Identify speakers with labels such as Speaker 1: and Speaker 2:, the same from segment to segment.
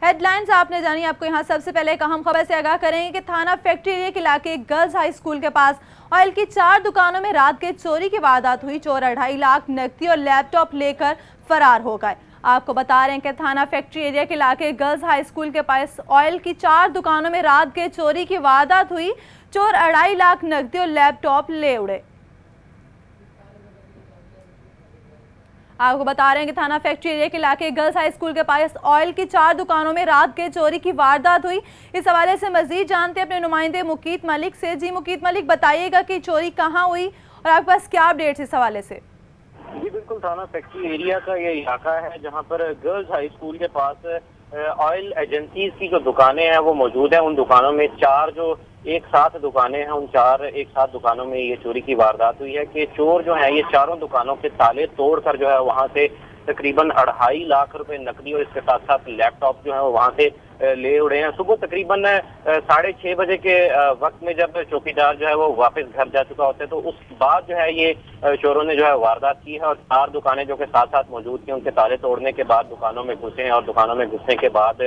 Speaker 1: Head lines آپ نے جانی. آپ کو یہاں سب سے پہلے ایک اہم خبر سے آگاہ کریں گے کہ تھانہ فیکٹری ایریا کے علاقے گرلز ہائی اسکول کے پاس آئل کی 4 دکانوں میں رات کے چوری کی واردات ہوئی. چور 2.5 لاکھ نقدی اور لیپ ٹاپ لے کر فرار ہو گئے. آپ کو بتا رہے ہیں کہ تھانہ فیکٹری ایریا کے علاقے گرلز ہائی اسکول کے پاس آئل کی 4 دکانوں میں رات کے چوری کی واردات ہوئی. چور 2.5 لاکھ نقدی اور لیپ ٹاپ لے اڑے. آپ کو بتا رہے ہیں کہ تھانہ فیکٹری ایریا کے علاقے گرلز ہائی اسکول کے پاس آئل کی 4 دکانوں میں رات کے چوری کی واردات ہوئی. اس حوالے سے مزید جانتے ہیں اپنے نمائندے مقیت ملک سے. جی مقیت ملک، بتائیے گا کہ چوری کہاں ہوئی اور آپ کے پاس کیا اپڈیٹس اس حوالے سے؟
Speaker 2: جی بالکل، تھانہ فیکٹری ایریا کا یہ علاقہ ہے جہاں پر گرلز ہائی اسکول کے پاس آئل ایجنسیز کی جو دکانیں ہیں وہ موجود ہیں. ان دکانوں میں 4 جو ایک ساتھ دکانیں ہیں، ان 4 ایک ساتھ دکانوں میں یہ چوری کی واردات ہوئی ہے کہ چور جو ہیں یہ چاروں دکانوں کے تالے توڑ کر جو ہے وہاں سے تقریباً 2.5 لاکھ روپے نقدی اور اس کے ساتھ ساتھ لیپ ٹاپ جو ہے وہ وہاں سے لے اڑے ہیں. صبح تقریباً 6:30 بجے کے وقت میں جب چوکیدار جو ہے وہ واپس گھر جا چکا ہوتا ہے تو اس کے بعد جو ہے یہ چوروں نے جو ہے واردات کی ہے اور 4 دکانیں جو کہ ساتھ ساتھ موجود تھیں ان کے تالے توڑنے کے بعد دکانوں میں گھسے ہیں. اور دکانوں میں گھسنے کے بعد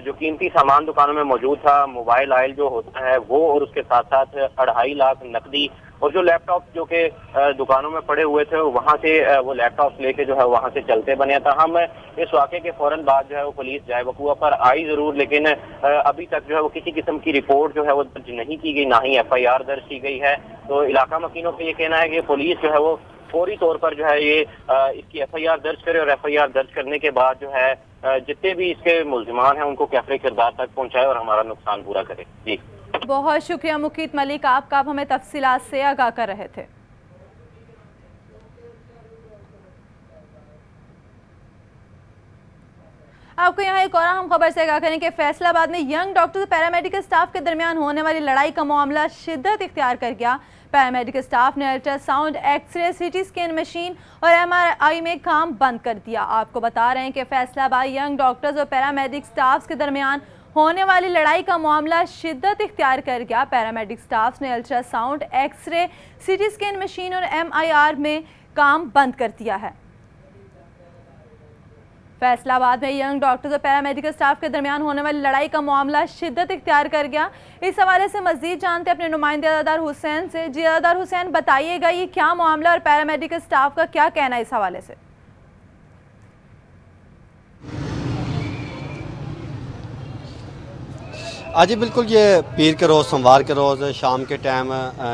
Speaker 2: جو قیمتی سامان دکانوں میں موجود تھا، موبائل آئل جو ہوتا ہے وہ، اور اس کے ساتھ ساتھ 2.5 لاکھ نقدی اور جو لیپ ٹاپ جو کہ دکانوں میں پڑے ہوئے تھے وہاں سے وہ لیپ ٹاپ لے کے جو ہے وہاں سے چلتے بنے. تاہم اس واقعے کے فوراً بعد جو ہے وہ پولیس جائے وقوع پر آئی ضرور، لیکن ابھی تک جو ہے وہ کسی قسم کی رپورٹ جو ہے وہ درج نہیں کی گئی، نہ ہی FIR درج کی گئی ہے. تو علاقہ مکینوں کا یہ کہنا ہے کہ پولیس جو ہے وہ فوری طور پر جو ہے یہ اس کی FIR درج کرے اور FIR درج کرنے کے بعد جو ہے جتنے بھی اس کے ملزمان ہیں ان کو کیفر کردار تک پہنچائے اور ہمارا نقصان پورا کرے. جی
Speaker 1: بہت شکریہ مقیت ملک، آپ ہمیں تفصیلات سے آگاہ کر رہے تھے. آپ کو یہاں ایک اور اہم خبر سے آگاہ کریں کہ فیصل آباد میں ینگ ڈاکٹر اور پیرامیڈیکل سٹاف کے درمیان ہونے والی لڑائی کا معاملہ شدت اختیار کر گیا. پیرامیڈیکل سٹاف نے ultra sound, X ray, CT scan machine اور MRI میں کام بند کر دیا. آپ کو بتا رہے ہیں کہ فیصل آباد ینگ ڈاکٹرز اور پیرامیڈیکل سٹاف کے درمیان ہونے والی لڑائی کا معاملہ شدت اختیار کر گیا. پیرامیڈیکل سٹاف نے ultra sound, X ray, CT scan machine اور MIR میں کام بند کر دیا ہے. فیصل آباد میں ینگ ڈاکٹرز اور پیرامیڈیکل سٹاف کے درمیان ہونے والی لڑائی کا معاملہ شدت اختیار کر گیا. اس حوالے سے مزید جانتے اپنے نمائندے عزادار حسین سے. جی عزادار حسین، بتائیے گا یہ کیا معاملہ اور پیرامیڈیکل سٹاف کا کیا کہنا ہے اس حوالے سے؟
Speaker 3: جی بالکل، یہ پیر کے روز، سوموار کے روز شام کے ٹائم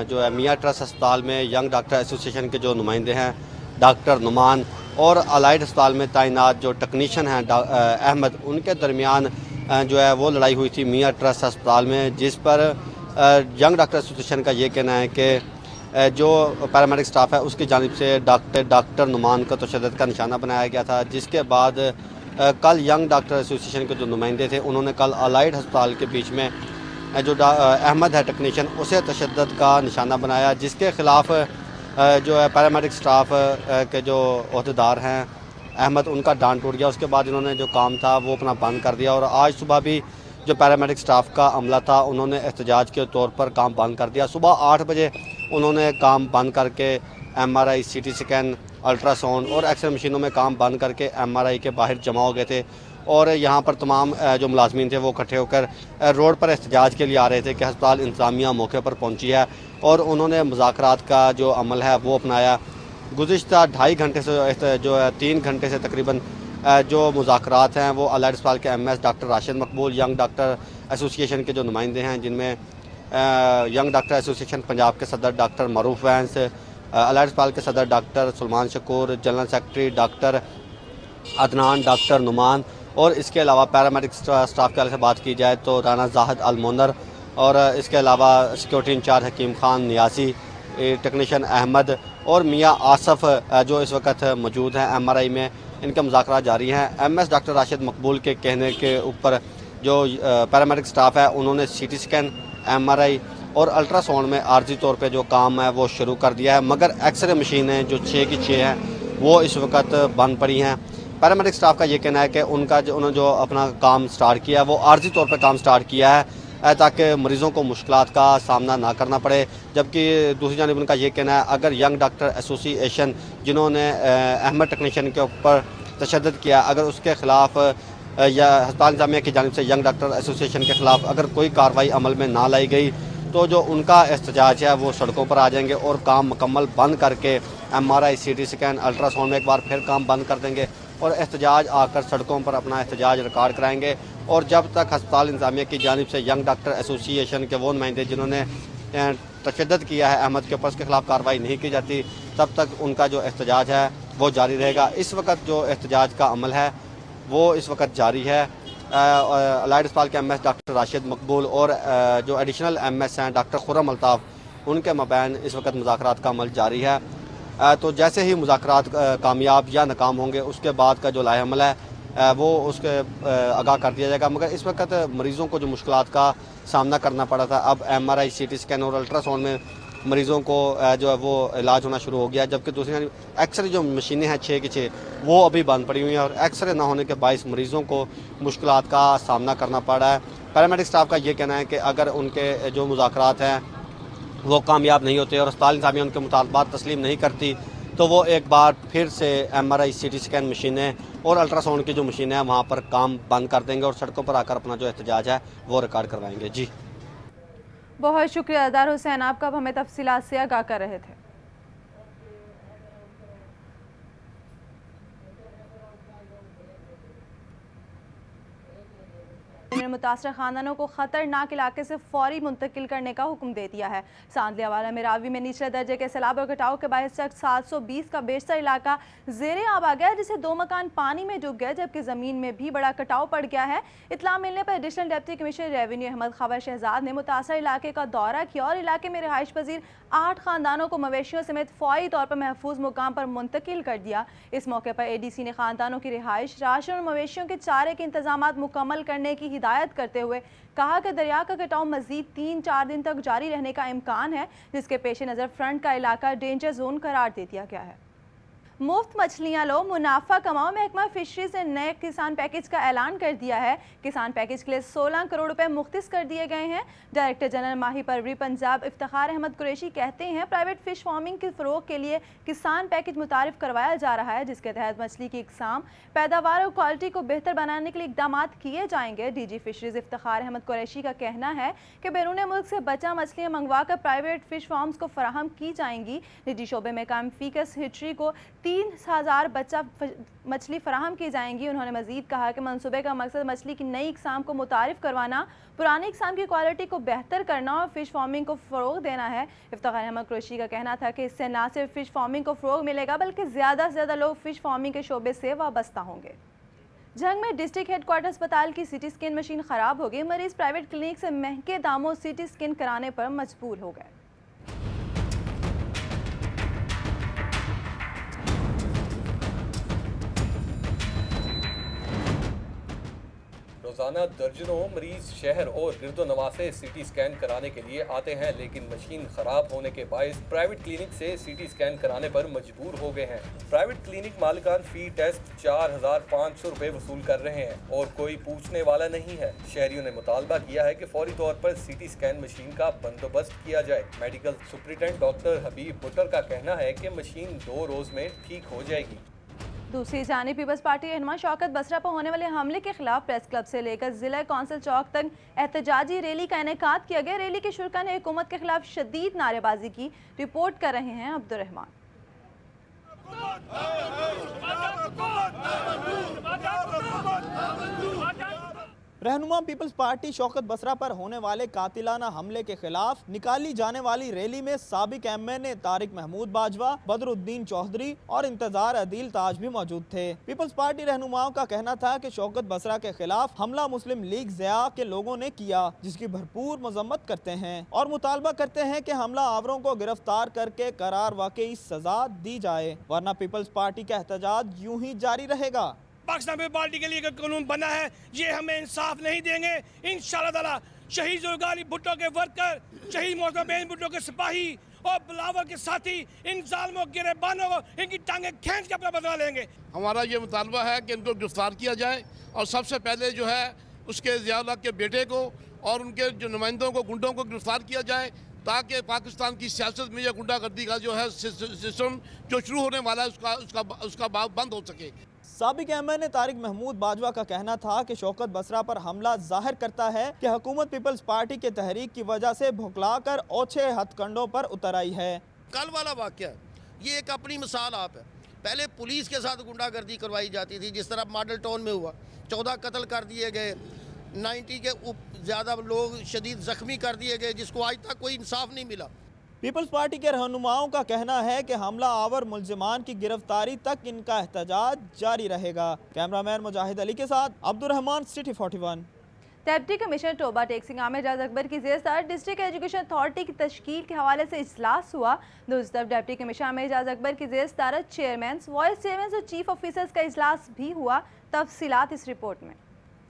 Speaker 3: جو ہے میاں ٹرسٹ ہسپتال میں ینگ ڈاکٹر ایسوسی ایشن کے جو نمائندے ہیں ڈاکٹر نعمان اور الائڈ ہسپتال میں تعینات جو ٹیکنیشین ہیں احمد، ان کے درمیان جو ہے وہ لڑائی ہوئی تھی میاں ٹرسٹ ہسپتال میں، جس پر ینگ ڈاکٹر ایسوسی ایشن کا یہ کہنا ہے کہ جو پیرامیڈک سٹاف ہے اس کی جانب سے ڈاکٹر نعمان کو تشدد کا نشانہ بنایا گیا تھا. جس کے بعد کل ینگ ڈاکٹر ایسوسی ایشن کے جو نمائندے تھے انہوں نے کل الائڈ ہسپتال کے بیچ میں جو احمد ہے ٹیکنیشین، اسے تشدد کا نشانہ بنایا، جس کے خلاف جو ہے پیرامیڈک سٹاف کے جو عہدیدار ہیں احمد، ان کا ڈانٹ ٹوٹ گیا. اس کے بعد انہوں نے جو کام تھا وہ اپنا بند کر دیا اور آج صبح بھی جو پیرامیڈک سٹاف کا عملہ تھا انہوں نے احتجاج کے طور پر کام بند کر دیا. صبح 8 بجے انہوں نے کام بند کر کے MRI، CT scan, ultra sound اور ایکس رے مشینوں میں کام بند کر کے MRI کے باہر جمع ہو گئے تھے اور یہاں پر تمام جو ملازمین تھے وہ اکٹھے ہو کر روڈ پر احتجاج کے لیے آ رہے تھے کہ ہسپتال انتظامیہ موقع پر پہنچی ہے اور انہوں نے مذاکرات کا جو عمل ہے وہ اپنایا. گزشتہ 2.5 گھنٹے سے جو ہے 3 گھنٹے سے تقریباً جو مذاکرات ہیں وہ الائڈ ہسپتال کے MS ڈاکٹر راشد مقبول، ینگ ڈاکٹر ایسوسی ایشن کے جو نمائندے ہیں جن میں ینگ ڈاکٹر ایسوسی ایشن پنجاب کے صدر ڈاکٹر معروف وینس، الائڈ ہسپتال کے صدر doctor Salman Shakoor, general secretary doctor Adnan, doctor Noman اور اس کے علاوہ پیرامیڈک سٹاف کے حوالے سے بات کی جائے تو رانا زاہد المنر اور اس کے علاوہ سیکورٹی انچارج حکیم خان نیازی، ٹیکنیشین احمد اور میاں آصف جو اس وقت موجود ہیں MRI میں. ان کے مذاکرات جاری ہیں. MS ڈاکٹر راشد مقبول کے کہنے کے اوپر جو پیرامیڈک سٹاف ہے انہوں نے CT اسکین، MRI اور الٹرا ساؤنڈ میں عارضی طور پہ جو کام ہے وہ شروع کر دیا ہے، مگر ایکس رے مشینیں جو 6 کی 6 ہیں وہ اس وقت بند پڑی ہیں. پیرامیڈک سٹاف کا یہ کہنا ہے کہ انہوں نے جو اپنا کام سٹارٹ کیا ہے وہ عارضی طور پر کام سٹارٹ کیا ہے تاکہ مریضوں کو مشکلات کا سامنا نہ کرنا پڑے. جبکہ دوسری جانب ان کا یہ کہنا ہے اگر ینگ ڈاکٹر ایسوسی ایشن جنہوں نے احمد ٹیکنیشین کے اوپر تشدد کیا، اگر اس کے خلاف या अस्पताल इंतजामिया की जानिब से यंग डॉक्टर एसोसिएशन के ख़िलाफ़ अगर कोई कार्रवाई अमल में ना लाई गई तो जो उनका एहतजाज है वो सड़कों पर आ जाएंगे और काम मुकम्मल बंद करके MRI CT स्कैन अल्ट्रासाउंड में एक बार फिर काम बंद कर देंगे और एहतजाज आकर सड़कों पर अपना एहतजाज रिकॉर्ड कराएंगे। और जब तक अस्पताल इंतजामिया की जानिब से यंग डॉक्टर एसोसिएशन के वो नुमाइंदे जिन्होंने तशद्दुद किया है अहमद के ऊपर, उसके ख़िलाफ़ कार्रवाई नहीं की जाती, तब तक उनका जो एहतजाज है वो जारी रहेगा। इस वक्त जो एहतजाज का अमल है वो इस वक्त जारी है। अलाइड अस्पताल के MS डॉक्टर राशिद मकबूल और जो एडिशनल MS हैं डॉक्टर खुर्रम अल्ताफ़, उनके मबैन इस वक्त मुज़ाकरात का अमल जारी है। तो जैसे ही मुज़ाकरात कामयाब या नाकाम होंगे उसके बाद का जो लाहे अमल है वो उसके आगाह कर दिया जाएगा। मगर इस वक्त मरीज़ों को जो मुश्किलात का सामना करना पड़ा था, अब MRI CT स्कैन और अल्ट्रासाउंड में मरीज़ों को जो है वो इलाज होना शुरू हो गया, जबकि दूसरी एक्सरे जो मशीनें हैं 6 की 6 वो अभी बंद पड़ी हुई हैं और एक्सरे ना होने के बायस मरीज़ों को मुश्किलात का सामना करना पड़ रहा है। पैरामेडिक स्टाफ का ये कहना है कि अगर उनके जो मुज़ाकरात हैं वो कामयाब नहीं होते और अस्पताल इंतजामिया उनके मुतालबात तस्लीम नहीं करती तो वो एक बार फिर से MRI CT स्कैन मशीनें और अल्ट्रासाउंड की जो मशीनें हैं वहाँ पर काम बंद कर देंगे और सड़कों पर आकर अपना जो एहतजाज है वो रिकॉर्ड करवाएंगे। जी
Speaker 1: बहुत शुक्रिया अदार हुसैन, आपका हमें तफसीलात से आगाह कर रहे थे। मुतासर खानदानों को खतरनाक इलाके से फौरी मुंतकिल करने का हुक्म दे दिया है। सांदली हवाला में रावी में निचले दर्जे के सैलाब और कटाव के बायस 720 का बेशतर इलाका ज़ेरे आब आ गया, जिसे 2 मकान पानी में डूब गए जबकि ज़मीन में भी बड़ा कटाव पड़ गया है। इत्तला मिलने पर additional deputy commissioner revenue Ahmad Khawar Shahzad ने मुतासर इलाके का दौरा किया और इलाके में रिहाइश पजीर 8 खानदानों को मवेशियों समेत फौरी तौर पर महफूज मुकाम पर मुंतकिल कर दिया। इस मौके पर ADC ने खानदानों की रिहाइश, राशन और मवेशियों के चारे के इंतजाम मुकम्मल करने की हिदायत करते हुए कहा कि दरिया का कटाव मजीद 3-4 दिन तक जारी रहने का इम्कान है, जिसके पेश नज़र फ्रंट का इलाका डेंजर जोन करार दे दिया गया है। मुफ्त मछलियां लो, मुनाफा कमाओ। महकमा फिशरीज ने नए किसान पैकेज का ऐलान कर दिया है। किसान पैकेज के लिए 16 करोड़ रुपए मुख्तिस कर दिए गए हैं। डायरेक्टर जनरल माही परवरी पंजाब इफ्तिखार अहमद कुरैशी कहते हैं प्राइवेट फिश फार्मिंग के फ़रोग के लिए किसान पैकेज मुतारिफ करवाया जा रहा है, जिसके तहत मछली की इकसाम, पैदावार और क्वालिटी को बेहतर बनाने के लिए इकदाम किए जाएंगे। DG फिशरीज इफ्तिखार अहमद कुरैशी का कहना है कि बैरून मुल्क से बचा मछलियाँ मंगवा कर प्राइवेट फिश फार्म्स को फराहम की जाएंगी। निजी शोबे में कायम फीकस हिटरी को 3000 बच्चा मछली फराहम की जाएंगी। उन्होंने मजीद कहा कि मंसूबे का मकसद मछली की नई इकसाम को मुतारिफ करवाना, पुरानी इकसाम की क्वालिटी को बेहतर करना और फिश फार्मिंग को फ़रोग देना है। इफ्तिखार अहमद कुरैशी का कहना था कि इससे न सिर्फ फिश फार्मिंग को फ़रोग मिलेगा बल्कि ज़्यादा से ज़्यादा लोग फिश फार्मिंग के शोबे से वाबस्ता होंगे। जंग में डिस्ट्रिक्ट हेडक्वार्टर अस्पताल की CT स्कैन मशीन ख़राब हो गई। मरीज़ प्राइवेट क्लिनिक से महंगे दामों CT स्कैन कराने पर मजबूर हो गए।
Speaker 4: रोजाना दर्जनों मरीज शहर और गिरदोनवा से CT स्कैन कराने के लिए आते हैं, लेकिन मशीन खराब होने के बायस प्राइवेट क्लिनिक से CT स्कैन कराने पर मजबूर हो गए हैं। प्राइवेट क्लिनिक मालिकान फी टेस्ट 4500 रुपए वसूल कर रहे हैं और कोई पूछने वाला नहीं है। शहरियों ने मुतालबा किया है कि फौरी तौर पर CT स्कैन मशीन का बंदोबस्त किया जाए। मेडिकल सुपरिटेंडेंट डॉक्टर हबीब बुटर का कहना है कि मशीन 2 रोज में ठीक हो जाएगी।
Speaker 1: दूसरी जानिब पीपल्स पार्टी रहनुमा शौकत बसरा पर होने वाले हमले के खिलाफ प्रेस क्लब से लेकर जिला कौंसिल चौक तक एहतजाजी रैली का इनेकाद किया गया। रैली के शुरका ने हुकूमत के खिलाफ शदीद नारेबाजी की। रिपोर्ट कर रहे हैं अब्दुर्रहमान।
Speaker 5: रहनुमा पीपल्स पार्टी शौकत बसरा पर होने वाले कातिलाना हमले के खिलाफ निकाली जाने वाली रैली में साबिक MNA तारिक महमूद बाजवा, बदरुद्दीन चौधरी और इंतजार अदील ताज भी मौजूद थे। पीपल्स पार्टी रहनुमाओं का कहना था कि शौकत बसरा के खिलाफ हमला मुस्लिम लीग ज़िया के लोगों ने किया, जिसकी भरपूर मजम्मत करते हैं और मुतालबा करते हैं कि हमला आवरों को गिरफ्तार करके करार वाकई सजा दी जाए, वरना पीपल्स पार्टी का एहतजाज यूं ही जारी रहेगा।
Speaker 6: पाकिस्तान पीपल्स पार्टी के लिए अगर कानून बना है ये हमें इंसाफ नहीं देंगे। इंशाअल्लाह ताला शहीद जुल्फकार भुट्टो के वर्कर, शहीद मोहतरम बेन भुट्टो के सिपाही और बिलावल के साथी इन जालिमों गिरबानों को इनकी टांगे खींच के अपना बदला लेंगे।
Speaker 7: हमारा ये मुतालबा है कि इनको गिरफ्तार किया जाए और सबसे पहले जो है उसके ज़िया के बेटे को और उनके जो नुमाइंदों को, गुंडों को गिरफ्तार किया जाए, ताकि पाकिस्तान की सियासत में यह गुंडागर्दी का जो है सिस्टम जो शुरू होने वाला है उसका बंद हो सके।
Speaker 5: سابق ایم این اے طارق محمود باجوہ کا کہنا تھا کہ شوکت بسرا پر حملہ ظاہر کرتا ہے کہ حکومت پیپلز پارٹی کے تحریک کی وجہ سے بھکلا کر اوچھے ہتھ کنڈوں پر اتر آئی ہے۔
Speaker 8: کل والا واقعہ یہ ایک اپنی مثال آپ ہے۔ پہلے پولیس کے ساتھ گنڈا گردی کروائی جاتی تھی، جس طرح ماڈل ٹاؤن میں ہوا، 14 قتل کر دیے گئے، 90 کے زیادہ لوگ شدید زخمی کر دیے گئے، جس کو آج تک کوئی انصاف نہیں ملا۔
Speaker 5: پیپلز پارٹی کے رہنماؤں کا کہنا ہے کہ حملہ آور ملزمان کی گرفتاری تک ان کا احتجاج جاری رہے گا۔ کیمرامین مجاہد علی کے ساتھ عبد الرحمان، سٹی 41۔
Speaker 1: ڈپٹی کمشنر توبہ ٹیک سنگھ عامر اعجاز اکبر کی زیر صدارت ڈسٹرکٹ ایجوکیشن اتھارٹی کی تشکیل کے حوالے سے اجلاس ہوا۔ دوسری طرف ڈپٹی کمشنر عامر اعجاز اکبر کی زیر صدارت چیئرمینز، وائس چیئرمینز اور چیف آفیسرز کا اجلاس بھی ہوا۔ تفصیلات اس رپورٹ میں۔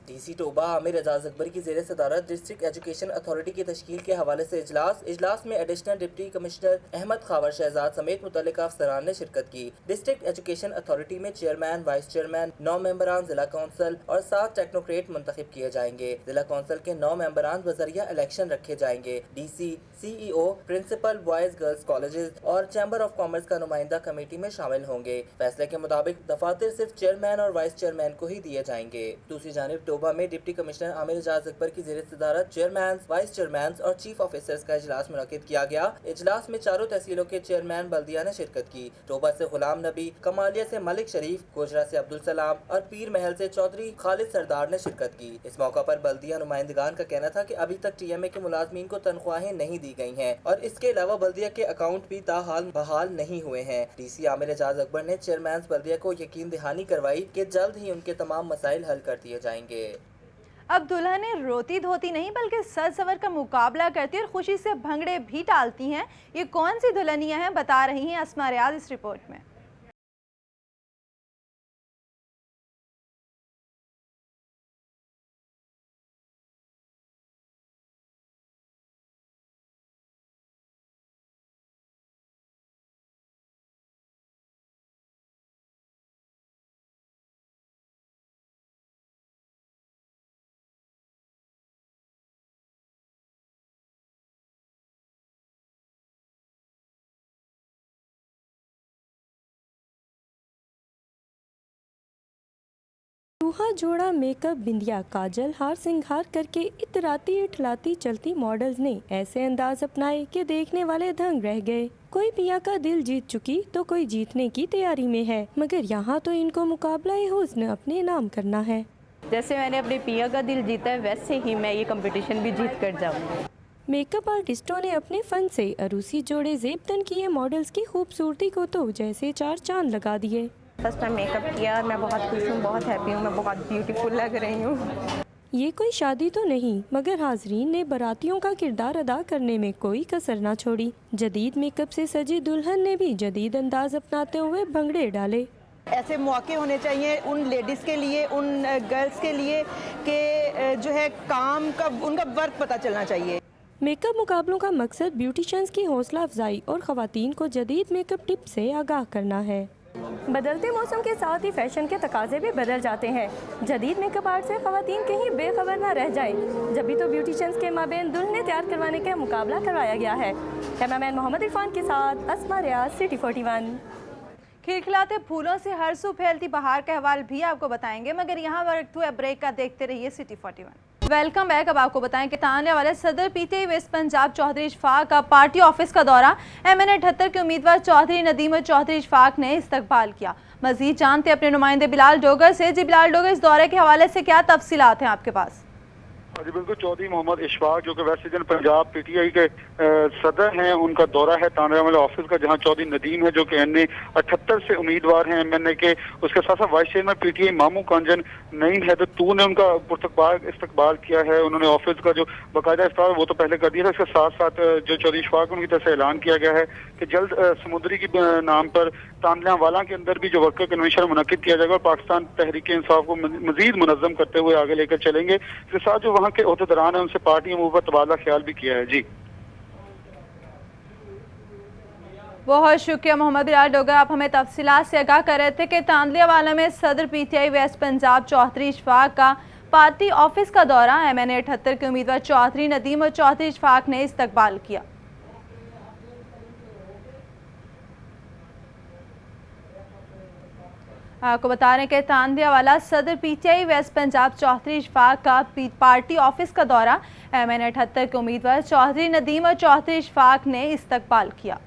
Speaker 9: ڈی سی توبہ عامر اعجاز اکبر کی زیر صدارت ڈسٹرکٹ ایجوکیشن اتھارٹی کی تشکیل کے حوالے سے اجلاس میں additional deputy commissioner Ahmad Khawar Shahzad سمیت متعلقہ افسران نے شرکت کی۔ ڈسٹرکٹ ایجوکیشن اتھارٹی میں چیئرمین، وائس چیئرمین، 9 ممبران ضلع کونسل اور 7 ٹیکنوکریٹ منتخب کیے جائیں گے۔ ضلع کونسل کے 9 ممبران بذریعہ الیکشن رکھے جائیں گے۔ ڈی سی، سی ای او، پرنسپل بوائز گرلز کالجز اور چیمبر آف کامرس کا نمائندہ کمیٹی میں شامل ہوں گے۔ فیصلے کے مطابق دفاتر صرف چیئرمین اور وائس چیئرمین کو ہی دیے جائیں گے۔ دوسری جانب توبہ میں ڈپٹی کمشنر عامر اعجاز اکبر کی زیر صدارت چیئرمینز، وائس چیئرمینز اور چیف آفیسرز کا اجلاس منعقد کیا گیا۔ اجلاس میں چاروں تحصیلوں کے چیئرمین بلدیہ نے شرکت کی۔ توبہ سے غلام نبی، کمالیہ سے ملک شریف، گوجرا سے عبدالسلام اور پیر محل سے چودھری خالد سردار نے شرکت کی۔ اس موقع پر بلدیہ نمائندگان کا کہنا تھا کہ ابھی تک ٹی ایم اے کے ملازمین کو تنخواہیں نہیں دی گئی ہیں اور اس کے علاوہ بلدیہ کے اکاؤنٹ بھی تاحال بحال نہیں ہوئے ہیں۔ ڈی سی عامر اعجاز اکبر نے چیئرمینز بلدیہ کو یقین دہانی کروائی کہ جلد ہی ان کے تمام مسائل حل کر دیے جائیں گے۔
Speaker 1: اب دلہنیں روتی دھوتی نہیں بلکہ سر سور کا مقابلہ کرتی اور خوشی سے بھنگڑے بھی ڈالتی ہیں۔ یہ کون سی دلہنیاں ہیں بتا رہی ہیں اسما ریاض اس رپورٹ میں۔
Speaker 10: روحا جوڑا میک اپ، بندیا، کاجل، ہار سنگھار کر کے اتراتی اٹھلاتی چلتی ماڈلز نے ایسے انداز اپنائے کہ دیکھنے والے دھنگ رہ گئے۔ کوئی پیا کا دل جیت چکی تو کوئی جیتنے کی تیاری میں ہے، مگر یہاں تو ان کو مقابلہ حسن اپنے نام کرنا ہے۔
Speaker 11: جیسے میں نے اپنے پیا کا دل جیتا ہے ویسے ہی میں یہ کمپٹیشن بھی جیت کر جاؤں گی۔
Speaker 10: میک اپ آرٹسٹوں نے اپنے فن سے عروسی جوڑے زیب تن کیے ماڈلز کی خوبصورتی کو تو جیسے 4 چاند لگا دیے۔
Speaker 11: فرسٹ ٹائم میک اپ کیا اور میں بہت خوش ہوں، بہت ہیپی ہوں، میں بہت بیوٹیفل لگ رہی ہوں۔
Speaker 10: یہ کوئی شادی تو نہیں، مگر حاضرین نے براتیوں کا کردار ادا کرنے میں کوئی کسر نہ چھوڑی۔ جدید میک اپ سے سجی دلہن نے بھی جدید انداز اپناتے ہوئے بھنگڑے ڈالے۔
Speaker 12: ایسے موقع ہونے چاہیے ان لیڈیز کے لیے، ان گرلز کے لیے کہ جو ہے کام کا ان کا ورک پتہ چلنا چاہیے۔
Speaker 10: میک اپ مقابلوں کا مقصد بیوٹیشنز کی حوصلہ افزائی اور خواتین کو جدید میک اپ ٹپ سے آگاہ کرنا ہے۔
Speaker 11: بدلتے موسم کے ساتھ ہی فیشن کے تقاضے بھی بدل جاتے ہیں۔ جدید میک اپ آرٹ سے خواتین کہیں بے خبر نہ رہ جائیں، جبھی تو بیوٹیشنز کے مابین دلہنیں تیار کروانے کا مقابلہ کروایا گیا ہے۔ کیمرامین محمد عرفان کے ساتھ اسما ریاض، سٹی 41۔
Speaker 1: کھلکھلاتے پھولوں سے ہر سو پھیلتی بہار کا احوال بھی آپ کو بتائیں گے، مگر یہاں وقت ہوا بریک کا، دیکھتے رہیے سٹی 41۔ Welcome back. اب آپ کو بتائیں کہ تاننے والے صدر P T I west Punjab Chaudhry Ashfaq کا پارٹی آفس کا دورہ ایم این اے 78 کے امیدوار چودھری ندیم اور چودھری اشفاق نے استقبال کیا۔ مزید جانتے اپنے نمائندے بلال ڈوگر سے۔ جی بلال ڈوگر، اس دورے کے حوالے سے کیا تفصیلات ہیں آپ کے پاس؟
Speaker 13: جی بالکل، چودھری محمد اشفاق جو کہ ویسٹ انڈین پنجاب پی ٹی آئی کے صدر ہیں، ان کا دورہ ہے تانڑے والے آفس کا، جہاں چودھری ندیم ہے جو کہ این اے 78 سے امیدوار ہیں ایم این اے کے، اس کے ساتھ ساتھ وائس چیئرمین پی ٹی آئی مامو کانجن نعیم حیدر تو نے ان کا استقبال کیا ہے۔ انہوں نے آفس کا جو باقاعدہ استقبال وہ تو پہلے کر دیا تھا، اس کے ساتھ ساتھ جو چودھری اشفاق ان کی طرف سے اعلان کیا گیا ہے کہ جلد سمندری کی نام پر تانلیاں والا کے اندر بھی جو ورکر کنونشن منعقد کیا جائے گا اور پاکستان تحریک انصاف کو مزید منظم کرتے ہوئے آگے لے کر چلیں گے۔ اس کے ساتھ جو وہاں کے عہدیداران ہیں ان سے پارٹی امور پر تبادلہ خیال بھی کیا ہے۔ جی
Speaker 1: بہت شکریہ محمد بلال ڈوگر، آپ ہمیں تفصیلات سے آگاہ کر رہے تھے کہ تاندلیا والا میں صدر P T I west Punjab Chaudhry Ashfaq کا پارٹی آفس کا دورہ ایم این اے 78 کے امیدوار چودھری ندیم اور چودھری اشفاق نے استقبال کیا۔ आपको बता रहे हैं कि तांदिया वाला सदर पीटीआई वेस्ट पंजाब चौधरी इशफाक का पार्टी ऑफिस का दौरा MN 78 के उम्मीदवार चौधरी नदीम और चौधरी इशफाक ने इस्तकबाल किया।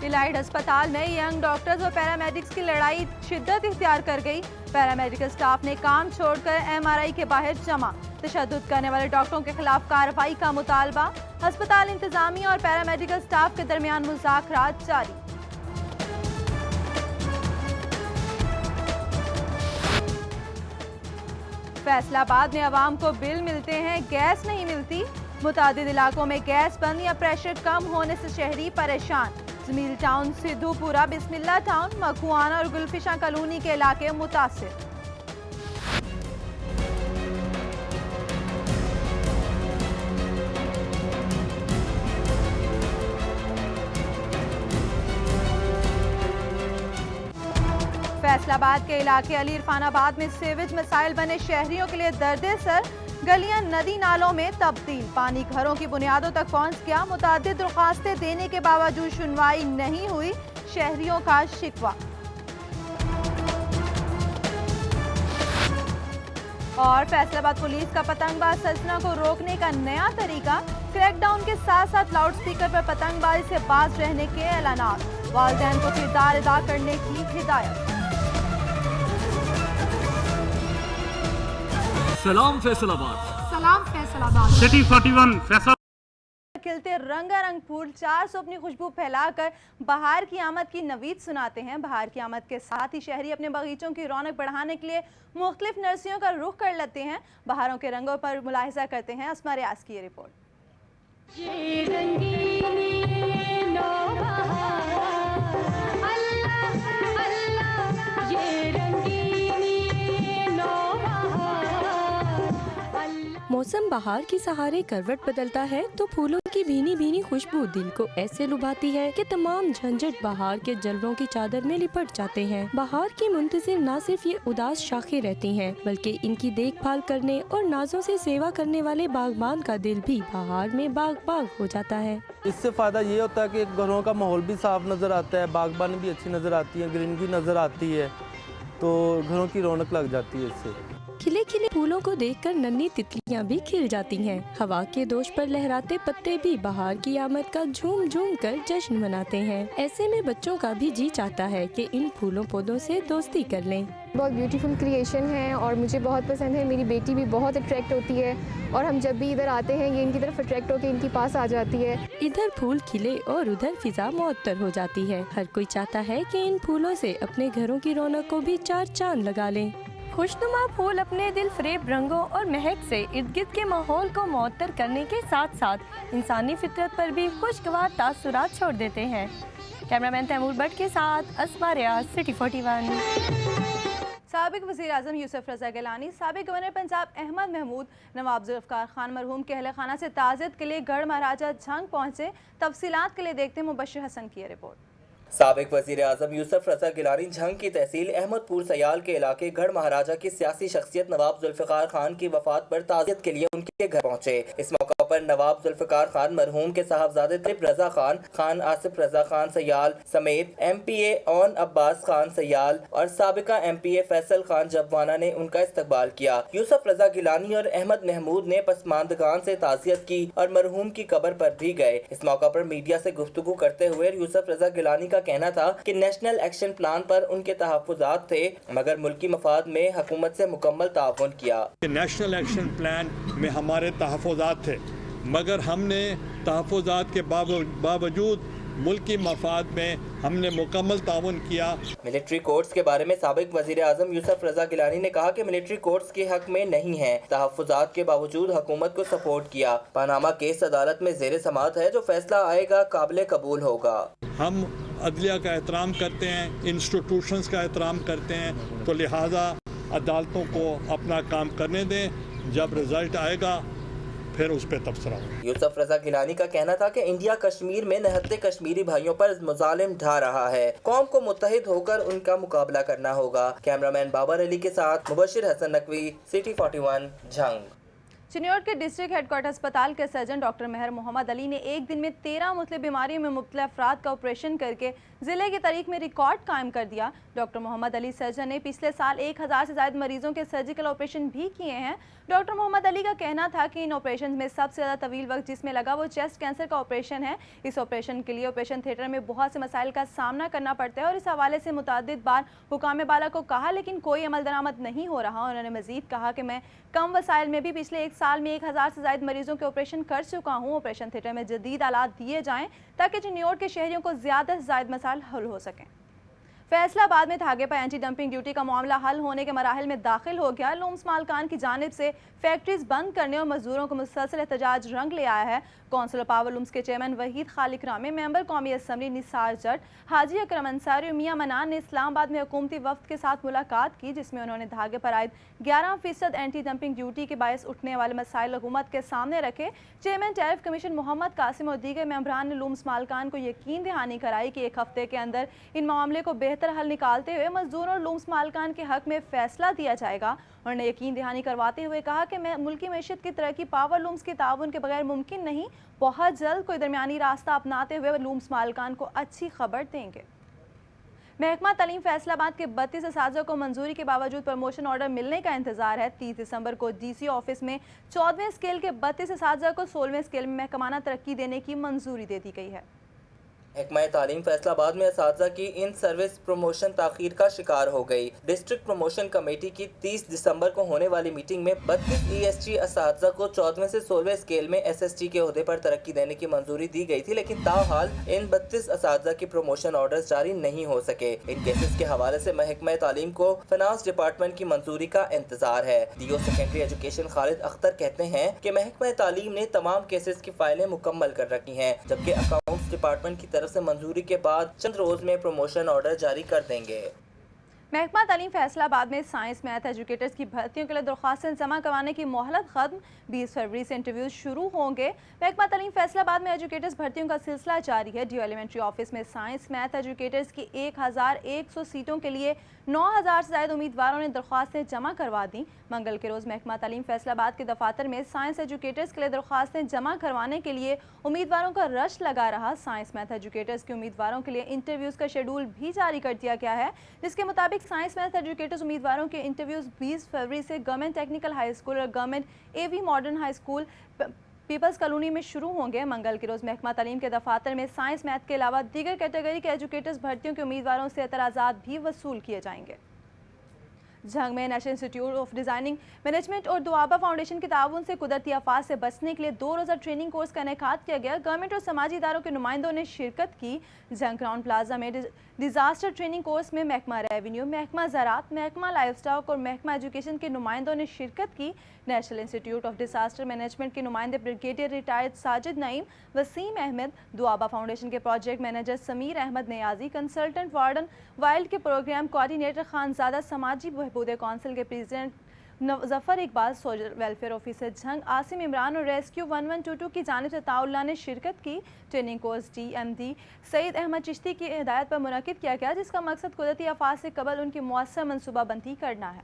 Speaker 1: इलाइट अस्पताल में यंग डॉक्टर्स और पैरामेडिक्स की लड़ाई शिद्दत इख्तियार कर गई। पैरामेडिकल स्टाफ ने काम छोड़कर MRI के बाहर जमा। तशद्दुद करने वाले डॉक्टरों के खिलाफ कार्रवाई का मुतालबा। अस्पताल इंतजामिया और पैरामेडिकल स्टाफ के दरमियान मुज़ाकरात जारी। फैसलाबाद में अवाम को बिल मिलते हैं, गैस नहीं मिलती। मुतादिद इलाकों में गैस बंद या प्रेशर कम होने से शहरी परेशान। जमील टाउन, सिद्धूपुरा, बिस्मिल्ला टाउन, मखुआना और गुलफिशा कॉलोनी के इलाके मुतासिर। फैसलाबाद के इलाके अली इरफानाबाद में सीवेज मसाइल बने शहरियों के लिए दर्दे सर। गलियां नदी नालों में तब्दील, पानी घरों की बुनियादों तक पहुंच गया। मुतादिद दरख्वास्तें देने के बावजूद सुनवाई नहीं हुई, शहरियों का शिकवा। और फैसलाबाद पुलिस का पतंगबाज सजना को रोकने का नया तरीका। क्रैकडाउन के साथ साथ लाउड स्पीकर पर पतंगबाजी से बाज रहने के ऐलानात। वालिदैन को किरदार अदा करने की हिदायत।
Speaker 14: सलाम फैसलाबाद,
Speaker 15: सलाम फैसलाबाद,
Speaker 14: सिटी 41 फैसला
Speaker 1: खिलते रंगारंग फूल 400 अपनी खुशबू फैलाकर बहार की आमद की नवीद सुनाते हैं। बहार की आमद के साथ ही शहरी अपने बगीचों की रौनक बढ़ाने के लिए मुख्तलिफ नर्सरियों का रुख कर लेते हैं। बहारों के रंगों पर मुलाहिजा करते हैं अस्मा रियाज की ये रिपोर्ट।
Speaker 10: मौसम बहार की सहारे करवट बदलता है तो फूलों की भीनी भीनी खुशबू दिल को ऐसे लुभाती है कि तमाम झंझट बहार के जलवों की चादर में लिपट जाते हैं। बहार की मुंतजिर न सिर्फ ये उदास शाखें रहती हैं, बल्कि इनकी देखभाल करने और नाजों से सेवा करने वाले बागबान का दिल भी बहार में बाग बाग हो जाता है।
Speaker 16: इससे फ़ायदा ये होता है कि घरों का माहौल भी साफ नज़र आता है, बागबानी भी अच्छी नज़र आती है, ग्रीनरी नज़र आती है, तो घरों की रौनक लग जाती है इससे।
Speaker 10: खिले खिले फूलों को देखकर नन्ही तितलियां भी खिल जाती हैं। हवा के दोष पर लहराते पत्ते भी बहार की आमद का झूम झूम कर जश्न मनाते हैं। ऐसे में बच्चों का भी जी चाहता है कि इन फूलों पौधों से दोस्ती कर लें।
Speaker 15: बहुत ब्यूटीफुल क्रिएशन है और मुझे बहुत पसंद है। मेरी बेटी भी बहुत अट्रैक्ट होती है और हम जब भी इधर आते हैं ये इनकी तरफ अट्रैक्ट होकर इनके पास आ जाती है।
Speaker 10: इधर फूल खिले और उधर फिजा मुअत्तर हो जाती है। हर कोई चाहता है कि इन फूलों से अपने घरों की रौनक को भी चार चांद लगा लें।
Speaker 11: खुशनुमा फूल अपने दिल फरेब रंगों और महक से इर्द गिर्द के माहौल को मुअत्तर करने के साथ साथ इंसानी फितरत पर भी खुशगवार तासुरात छोड़ देते हैं। कैमरामैन तैमूर भट्ट के साथ अस्मा रियाज, सिटी 41।
Speaker 1: साबिक वज़ीर आज़म यूसुफ रज़ा गिलानी, साबिक गवर्नर पंजाब अहमद महमूद, नवाब ज़ुल्फ़िकार खान मरहूम के अहले खाना से ताज़ियत के लिए गढ़ महाराजा झंग पहुँचे। तफसीलात के लिए देखते हैं मुबश्शिर हसन की रिपोर्ट।
Speaker 9: साबिक वज़ीर आज़म यूसुफ रज़ा गिलानी झंग की तहसील अहमदपुर सयाल के इलाके गढ़ महाराजा की सियासी शख्सियत नवाब ज़ुल्फ़िकार खान की वफ़ात पर ताज़ियत के लिए उनके घर पहुँचे। इस मौका पर नवाब ज़ुल्फ़िकार खान मरहूम के साहबजादे तरिफ रज़ा खान, खान आसिफ रज़ा खान सयाल समेत MPA ओन अब्बास खान सयाल और साबिका MPA फैसल खान जबवाना ने उनका इस्तकबाल किया। यूसुफ रज़ा गिलानी और अहमद महमूद ने पसमानदगान से ताज़ियत की और मरहूम की कब्र पर भी गए। इस मौका पर मीडिया से गुफ्तगू करते हुए यूसुफ रज़ा गिलानी का कहना था कि नेशनल एक्शन प्लान पर उनके तहफ़्फ़ुज़ात थे, मगर मुल्की मफाद में हुकूमत से मुकम्मल ताउन किया।
Speaker 17: नेशनल एक्शन प्लान में हमारे तहफ़्फ़ुज़ात थे, मगर हमने तहफ़्फ़ुज़ात के बावजूद मुल्की मफाद में हमने मुकम्मल ताउन किया।
Speaker 9: मिलिट्री कोर्ट्स के बारे में साबिक वज़ीर आज़म यूसुफ रज़ा गिलानी ने कहा कि मिलिट्री कोर्ट्स के हक में नहीं है, तहफ़्फ़ुज़ात के बावजूद हुकूमत को सपोर्ट किया। पनामा केस अदालत में ज़ेरे समाअत है, जो फैसला आएगा काबिल कबूल होगा।
Speaker 17: हम अदलिया का एहतराम करते हैं, इंस्टीट्यूशंस का एहतराम करते हैं, तो लिहाजा अदालतों को अपना काम करने दें। जब रिजल्ट आएगा फिर उस पर तबसरा होगा।
Speaker 9: यूसुफ रज़ा गिलानी का कहना था कि इंडिया कश्मीर में निहत्ते कश्मीरी भाइयों पर मुजालिम ढा रहा है, कौम को मुत्तहिद होकर उनका मुकाबला करना होगा। कैमरामैन बाबर अली के साथ मुबश्शिर हसन नकवी, सिटी 41 झंग।
Speaker 1: चिन्नौर के डिस्ट्रिक्ट हेडक्वार्टर अस्पताल के सर्जन डॉक्टर मेहर मोहम्मद अली ने एक दिन में 13 मुख्तलिफ बीमारियों में मुब्तला अफराद का ऑपरेशन करके ज़िले की तारीख में रिकॉर्ड कायम कर दिया। डॉक्टर मोहम्मद अली सर्जन ने पिछले साल 1000 से ज़्यादा मरीजों के सर्जिकल ऑपरेशन भी किए हैं। डॉक्टर मोहम्मद अली का कहना था कि इन ऑपरेशन में सबसे ज़्यादा तवील वक्त जिसमें लगा वो चेस्ट कैंसर का ऑपरेशन है। इस ऑपरेशन के लिए ऑपरेशन थिएटर में बहुत से मसाइल का सामना करना पड़ता है और इस हवाले से मुतअद्दिद बार हुकाम बाला को कहा, लेकिन कोई अमल दरामद नहीं हो रहा। उन्होंने मजीद कहा कि मैं कम वसाइल में भी पिछले एक साल में 1000 से ज़्यादा मरीजों के ऑपरेशन कर चुका हूँ। ऑपरेशन थिएटर में जदीद आलात दिए जाएँ ताकि चिन्नौर के शहरियों को ज़्यादा से ज़्यादा मसाइल हल हो सकें। फैसलाबाद में धागे पर एंटी डंपिंग ड्यूटी का मामला हल होने के मराहिल में दाखिल हो गया। लूम्स मालकान की जानिब से फैक्ट्रीज बंद करने और मजदूरों को मुसलसल एहतजाज रंग ले आया है। कौंसिल ऑफ पावर लूम्स के चेयरमैन वहीद खालिक रामे, मेंबर कौमी असम्बली निसार जट, हाजी अकरम अंसारी और मियां मनान ने इस्लामाबाद में हुकूमती वफ्द के साथ मुलाकात की, जिसमें उन्होंने धागे पर आयद 11% एंटी डंपिंग ड्यूटी के बायस उठने वाले मसाइल हुकूमत के सामने रखे। Chairman tariff commission Mohammad Qasim और दीगर मेंबरान ने लूम्स मालकान को यकीन दहानी कराई कि एक हफ्ते के अंदर इन मामले को बेहतर हल निकालते हुए मजदूरों और लूम्स मालकान के हक में फैसला दिया जाएगा। उन्होंने यकीन दहानी करवाते हुए कहा कि मुल्की मईशत की तरक्की पावर लूम्स के ताउन के बगैर मुमकिन नहीं। बहुत जल्द कोई दरमियानी रास्ता अपनाते हुए लूम्स मालकान को अच्छी खबर देंगे। महकमा तालीम फैसलाबाद के 32 असातिज़ा को मंजूरी के बावजूद प्रमोशन ऑर्डर मिलने का इंतजार है। 30 दिसंबर को DC ऑफिस में 14वें स्केल के 32 असातिज़ा को 16वें स्केल में महकमाना तरक्की देने की मंजूरी दे दी गई है।
Speaker 9: महकमा तालीम फैसलाबाद में असातिज़ा की इन सर्विस प्रमोशन ताख़ीर का शिकार हो गई। डिस्ट्रिक्ट प्रमोशन कमेटी की 30 दिसंबर को होने वाली मीटिंग में 32 ESG असातिज़ा को 14वें से 16वें स्केल में SST के ओहदे पर तरक्की देने की मंजूरी दी गई थी, लेकिन ताहाल इन 32 असातिज़ा की प्रमोशन ऑर्डर्स जारी नहीं हो सके। इन केसेस के हवाले से महकमा तालीम को फाइनेंस डिपार्टमेंट की मंजूरी का इंतजार है। DO secondary education Khalid Akhtar कहते हैं कि महकमा तालीम ने तमाम केसेस की फाइलें मुकम्मल कर रखी हैं, जबकि अकाउंट्स डिपार्टमेंट की तरफ से मंजूरी के बाद चंद रोज में प्रमोशन ऑर्डर जारी कर देंगे।
Speaker 1: महकमा तालीम फैसलाबाद में साइंस मैथ एजुकेटर्स की भर्तियों के लिए दरख्वास्तें जमा करवाने की मोहलत खत्म। 20 फरवरी से इंटरव्यूज शुरू होंगे। महकमा तालीम फैसलाबाद में एजुकेटर्स भर्तियों का सिलसिला जारी है। DO एलिमेंट्री ऑफिस में साइंस मैथ एजुकेटर्स की 1100 सीटों के लिए 9000 से ज़्यादा उम्मीदवारों ने दरख्वास्तें जमा करवा दी। मंगल के रोज़ महकमा तालीम फैसलाबाद के दफातर में साइंस एजुकेटर्स के लिए दरख्वास्तें जमा करवाने के लिए उम्मीदवारों का रश लगा रहा। साइंस मैथ एजुकेटर्स के उम्मीदवारों के लिए इंटरव्यूज़ का शेड्यूल भी जारी कर दिया गया है, जिसके मुताबिक साइंस मैथ एजुकेटर्स उम्मीदवारों के इंटरव्यूज़ 20 फरवरी से गवर्नमेंट टेक्निकल हाई स्कूल और government AV modern high school people's colony में शुरू होंगे। मंगल के रोज़ महकमा तालीम के दफातर में साइंस मैथ के अलावा दीगर कैटेगरी के एजुकेटर्स भर्तियों के उम्मीदवारों से एतराज़ात भी वसूल किए जाएंगे। झंग में national institute of designing management और दुआबा फाउंडेशन के ताउन से कुदरती आफात से बचने के लिए 2 रोज़ा ट्रेनिंग कोर्स का इनेकाद किया गया। गवर्नमेंट और समाजी इदारों के नुमाइंदों ने शिरकत की। झंग क्राउन प्लाजा में डिज़ास्टर ट्रेनिंग कोर्स में महकमा रेवेन्यू, महकमा ज़राअत, महकमा लाइफ स्टॉक और महकमा एजुकेशन के नुमाइंदों ने शिरकत की। National institute of disaster management के नुमाइंदे brigadier retired Sajid Naeem, Waseem Ahmed, Duaba foundation के project manager Sameer Ahmed Niazi, consultant warden wild के प्रोग्राम कोऑर्डिनेटर खानजादा, समाजी बहबूद कौंसिल के president Zafar Iqbal, social welfare officer Jhang Asim Imran और रेस्क्यू 1122 की जानिब से ताउल्ला ने शिरकत की। Training course DMD Saeed Ahmad Chishti की हिदायत पर मुनक़िद किया गया, जिसका मकसद कुदरती आफात से कबल उनकी मौसर मनसूबाबंदी करना है।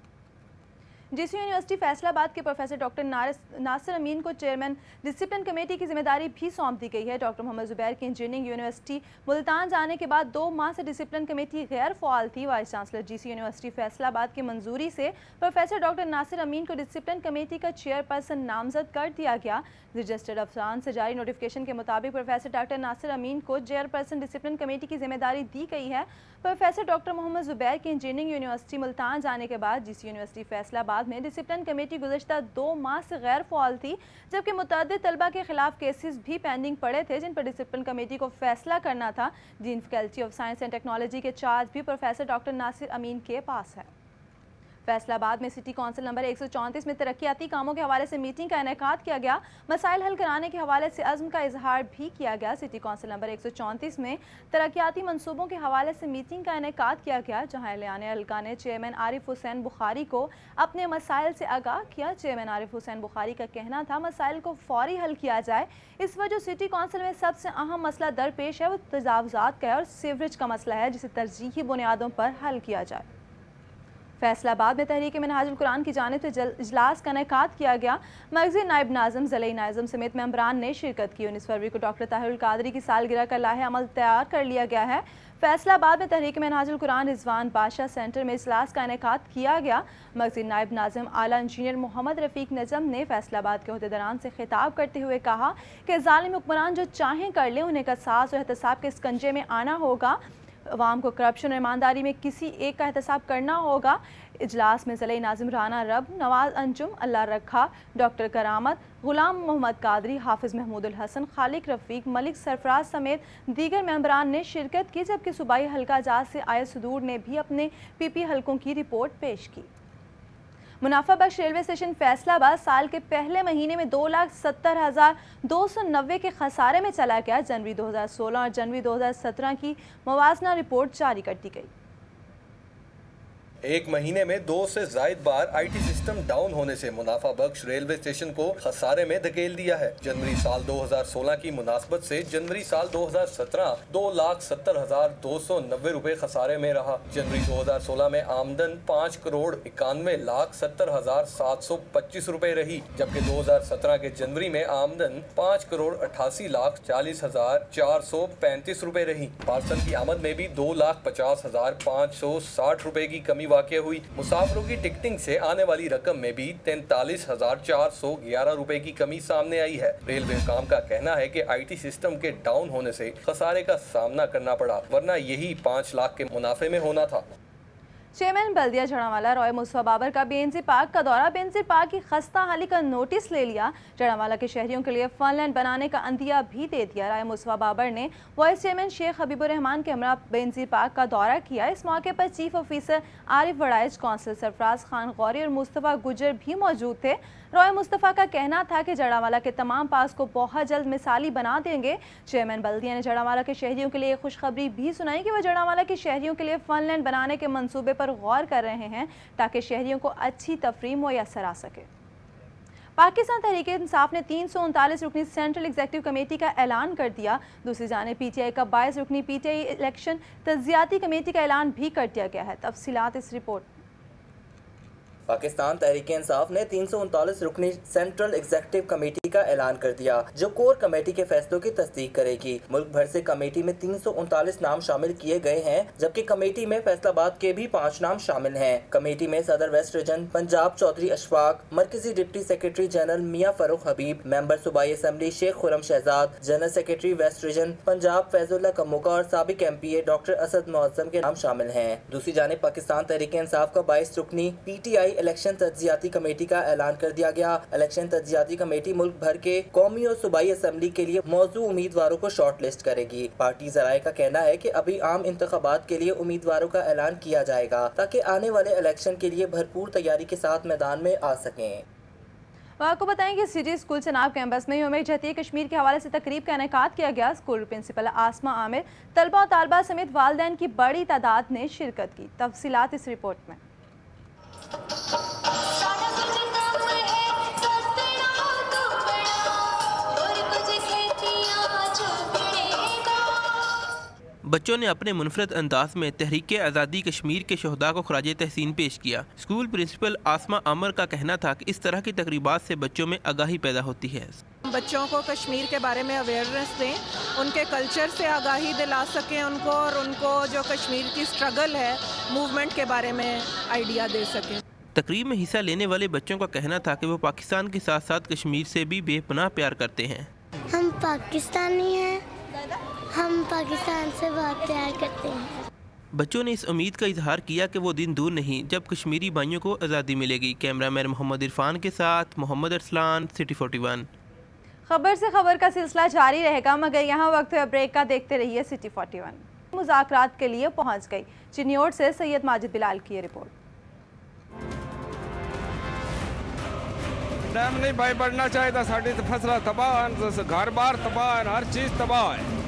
Speaker 1: GCU यूनिवर्सिटी फैसलाबाद के प्रोफेसर डॉक्टर नासिर अमीन को चेयरमैन डिसिप्लिन कमेटी की जिम्मेदारी भी सौंप दी गई है। डॉक्टर मोहम्मद ज़ुबैर की इंजीनियरिंग यूनिवर्सिटी मुल्तान जाने के बाद 2 माह से डिसिप्लिन कमेटी गैर फ़ाल थी। Vice chancellor GCU university Faisalabad की मंजूरी से प्रोफेसर डॉक्टर नासिर अमीन को डिसिप्लिन कमेटी का चेयरपर्सन नामजद कर दिया गया। रजिस्टर्ड अफसरान से जारी नोटिफिकेशन के मुताबिक प्रोफेसर डॉक्टर नासिर अमीन को चेयरपर्सन डिसिप्लिन कमेटी की जिम्मेदारी दी गई है। प्रोफेसर डॉक्टर मोहम्मद ज़ुबैर की इंजीनियरिंग यूनिवर्सिटी मुल्तान जाने के बाद GCU यूनिवर्सिटी फैसलाबाद में डिसिप्लिन कमेटी गुज़श्ता 2 माह से गैर फ़ाल थी, जबकि मुतअद्दिद तलबा के खिलाफ केसेस भी पेंडिंग पड़े थे, जिन पर डिसिप्लिन कमेटी को फैसला करना था। Dean faculty of science and technology के चार्ज भी प्रोफेसर डॉक्टर नासिर अमीन के पास है। फैसलाबाद में सिटी कौंसिल नंबर 134 में तरक्याती कामों के हवाले से मीटिंग का इनेकाद किया गया। मसाइल हल कराने के हवाले से अज़्म का इजहार भी किया गया। सिटी कौंसिल नंबर 134 में तरक्याती मनसूबों के हवाले से मीटिंग का इनेकाद किया गया, जहाँ एलान हल्का ने चेयरमैन आरिफ हुसैन बुखारी को अपने मसाइल से आगाह किया। चेयरमैन आरिफ हुसैन बुखारी का कहना था मसाइल को फौरी हल किया जाए। इस वजह सिटी कौंसिल में सबसे अहम मसला दरपेश है वो तजावुज़ात का है और सीवरेज का मसला है, जिसे तरजीही बुनियादों पर हल किया जाए। फैसला बाद में तहरीक मिनहाजुल कुरान की जानिब से इजलास का इनेकाद किया गया। मरकज़ी नायब नाज़िम, ज़िले नाज़िम समेत मेंबरान ने शिरकत की। 19 फरवरी को डॉक्टर ताहिरुल कादरी की सालगिरह का लाहे अमल तैयार कर लिया गया है। फैसलाबाद में तहरीक मिनहाजुल कुरान रिजवान बादशाह सेंटर में इजलास का इनेकाद किया गया। मरकज़ी नायब नाज़िम आला इंजीनियर मोहम्मद रफ़ीक नजम ने फैसलाबाद के अहदेदारान से खिताब करते हुए कहा कि ज़ालिम हुक्मरान जो चाहें कर लें, उन्हें कसास और एहतसाब के स्कंजे में आना होगा। अवाम को करप्शन और ईमानदारी में किसी एक का एहतसाब करना होगा। इजलास में ज़िले नाज़िम राना रब, नवाज अंजुम, अल्लाह रखा, डॉक्टर करामत, गुलाम मोहम्मद कादरी, हाफिज़ महमूदुल हसन, खालिक रफ़ीक, मलिक सरफराज समेत दीगर मेंबरान ने शिरकत की, जबकि सूबाई हल्का जात से आए सदूर ने भी अपने PP हल्कों की रिपोर्ट पेश की। मुनाफा बख्श रेलवे स्टेशन फैसलाबाद साल के पहले महीने में 2,70,290 के खसारे में चला गया। जनवरी 2016 और जनवरी 2017 की मुवाजना रिपोर्ट जारी कर दी गई।
Speaker 4: एक महीने में 2 से ज़ायद बार IT सिस्टम डाउन होने से मुनाफा बख्श रेलवे स्टेशन को खसारे में धकेल दिया है। जनवरी साल 2016 की मुनासबत से जनवरी साल 2017 2,70,290 रुपए खसारे में रहा। जनवरी 2016 में आमदन 5,91,70,725 रुपए रही, जबकि 2017 के जनवरी में आमदन 5,88,40,435 रुपए रही। पार्सल की आमद में भी 2,50,560 रुपए की कमी वाक़ हुई। मुसाफिरों की टिकटिंग से आने वाली रकम में भी 43,411 रुपए की कमी सामने आई है। रेलवे हुकाम का कहना है कि IT सिस्टम के डाउन होने से खसारे का सामना करना पड़ा, वरना यही 5 लाख के मुनाफे में होना था।
Speaker 1: चेयरमैन बल्दिया जड़ावाला रॉय मुस्तफा बाबर का बेनज़ीर पार्क का दौरा। बेनज़ीर पार्क की खस्ता हाली का नोटिस ले लिया। जड़ावाला के शहरियों के लिए फनलैंड बनाने का अंदिया भी दे दिया। रॉय मुस्तफा बाबर ने वाइस चेयरमैन शेख हबीबुर रहमान के हमरा बेनज़ीर पार्क का दौरा किया। इस मौके पर chief officer Arif Waraich, council Sarfraz Khan Ghauri और मुस्तफ़ा गुजर भी मौजूद थे। रॉय मुस्तफ़ा का कहना था कि जड़ावाला के तमाम पास को बहुत जल्द मिसाली बना देंगे। चेयरमैन बल्दिया ने जड़ावाला के शहरियों के लिए खुशखबरी भी सुनाई कि वह जड़ावाला के शहरियों के लिए फनलैंड बनाने के मंसूबे पर गौर कर रहे हैं ताकि शहरियों को अच्छी तफरीह मुयस्सर आ सके। पाकिस्तान तहरीक इंसाफ ने 339 रुकनी सेंट्रल एग्जीक्यूटिव कमेटी का ऐलान कर दिया। दूसरी जानिब PTI का 22 रुकनी PTI इलेक्शन तज्जियाती कमेटी का ऐलान भी कर दिया गया है। तफसीलात इस रिपोर्ट।
Speaker 9: पाकिस्तान तहरीक इंसाफ ने 339 रुकनी सेंट्रल एग्जीक्यूटिव कमेटी का ऐलान कर दिया, जो कोर कमेटी के फैसलों की तस्दीक करेगी। मुल्क भर से कमेटी में 339 नाम शामिल किए गए हैं, जबकि कमेटी में फैसलाबाद के भी 5 नाम शामिल हैं। कमेटी में सदर वेस्ट रीजन पंजाब चौधरी अशफाक, मरकजी deputy secretary general Mian Farrukh Habib, member सूबाई assembly Sheikh Khurram Shahzad, general secretary west region Punjab Faizullah Kamoka और साबिक MPA डॉक्टर असद मुअज्जम के नाम शामिल हैं। दूसरी जानिब पाकिस्तान तहरीक इंसाफ का 22 रुकनी PTI इलेक्शन तज्जियाती कमेटी का ऐलान कर दिया गया। इलेक्शन तज्जियाती कमेटी मुल्क भर के कौमी और सूबाई असम्बली के लिए मौजू उम्मीदवारों को शॉर्ट लिस्ट करेगी। पार्टी ज़राए का कहना है कि अभी आम इंतखाबात के लिए उम्मीदवारों का ऐलान किया जाएगा ताकि आने वाले इलेक्शन के लिए भरपूर तैयारी के साथ मैदान में आ सकें।
Speaker 1: आपको बताएं कि सिटी स्कूल चनाब कैंपस में यौम जहतीय कश्मीर के हवाले से तकरीब का इनेकाद किया गया। स्कूल प्रिंसिपल आसमा आमिर, तलबा और तालबा समेत वालिदैन की बड़ी तादाद ने शिरकत की। तफसीलात इस रिपोर्ट में।
Speaker 18: बच्चों ने अपने मुनफरद अंदाज में तहरीक आज़ादी कश्मीर के शहदा को खराज तहसीन पेश किया। स्कूल प्रिंसिपल आसमा आमिर का कहना था कि इस तरह की तकरीबात से बच्चों में आगाही पैदा होती है।
Speaker 12: बच्चों को कश्मीर के बारे में अवेयरनेस दें, उनके कल्चर से आगाही दिला सकें उनको, और उनको जो कश्मीर की स्ट्रगल है मूवमेंट के बारे में आइडिया दे सकें।
Speaker 18: तकरीब में हिस्सा लेने वाले बच्चों का कहना था कि वो पाकिस्तान के साथ साथ कश्मीर से भी बेपनाह प्यार करते हैं।
Speaker 19: हम पाकिस्तानी हैं, हम पाकिस्तान से बहुत प्यार करते हैं।
Speaker 18: बच्चों ने इस उम्मीद का इजहार किया कि वो दिन दूर नहीं जब कश्मीरी भाइयों को आज़ादी मिलेगी। कैमरामैन मोहम्मद इरफान के साथ मोहम्मद अरसलान, सिटी 41।
Speaker 1: खबर से खबर का सिलसिला जारी रहेगा, मगर यहाँ वक्त है ब्रेक का। देखते रहिए सिटी 41। मुज़ाकरात के लिए पहुँच गई। चिन्योट से सैयद माजिद बिलाल की रिपोर्ट।
Speaker 20: डैम नहीं भाई बढ़ना चाहिए, साड़ी फसल तबाह, घर बार तबाह, हर चीज़ तबाह है।